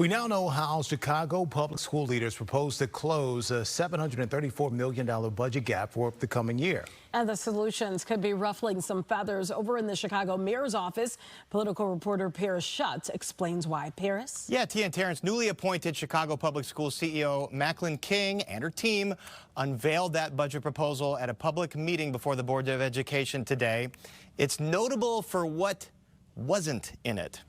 We now know how Chicago public school leaders propose to close a $734 million budget gap for the coming year. And the solutions could be ruffling some feathers over in the Chicago mayor's office. Political reporter Paris Schutz explains why. Paris? Yeah, Tia and Terrence, newly appointed Chicago Public Schools CEO Macklin King and her team unveiled that budget proposal at a public meeting before the Board of Education today. It's notable for what wasn't in it.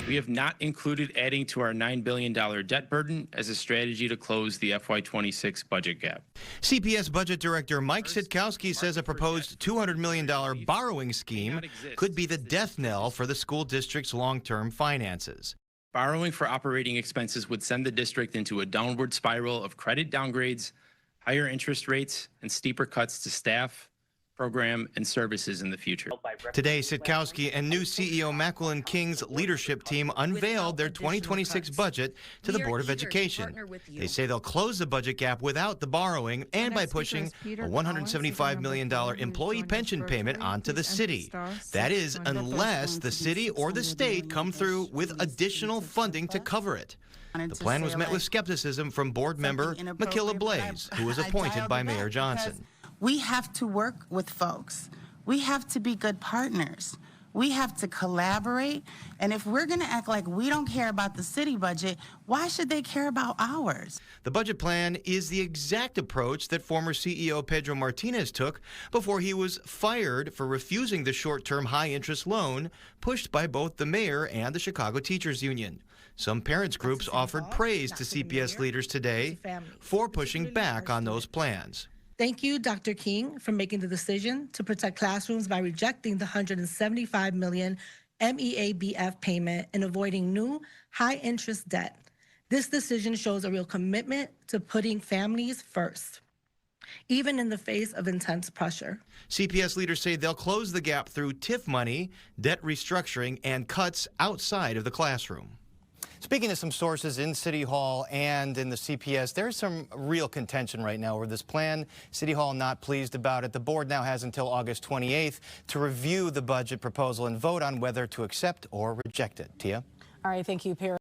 We have not included adding to our $9 billion debt burden as a strategy to close the FY26 budget gap. CPS Budget Director Mike Sitkowski says a proposed $200 million borrowing scheme could be the death knell for the school district's long-term finances. Borrowing for operating expenses would send the district into a downward spiral of credit downgrades, higher interest rates, and steeper cuts to staff, program, and services in the future. Today, Sitkowski and new CEO Macklin King's leadership team unveiled their 2026 budget to the Board of Education. They say they'll close the budget gap without the borrowing and by pushing a $175 million employee pension payment onto the city. That is, unless the city or the state come through with additional funding to cover it. The plan was met with skepticism from board member Makilla Blaze, who was appointed by Mayor Johnson. We have to work with folks. We have to be good partners. We have to collaborate. And if we're going to act like we don't care about the city budget, why should they care about ours? The budget plan is the exact approach that former CEO Pedro Martinez took before he was fired for refusing the short-term high-interest loan pushed by both the mayor and the Chicago Teachers Union. Some parents groups offered praise to CPS leaders today for pushing back on those plans. Thank you, Dr. King, for making the decision to protect classrooms by rejecting the $175 million MEABF payment and avoiding new high-interest debt. This decision shows a real commitment to putting families first, even in the face of intense pressure. CPS leaders say they'll close the gap through TIF money, debt restructuring, and cuts outside of the classroom. Speaking to some sources in City Hall and in the CPS, there's some real contention right now over this plan. City Hall not pleased about it. The board now has until August 28th to review the budget proposal and vote on whether to accept or reject it. Tia? All right, thank you, Paris.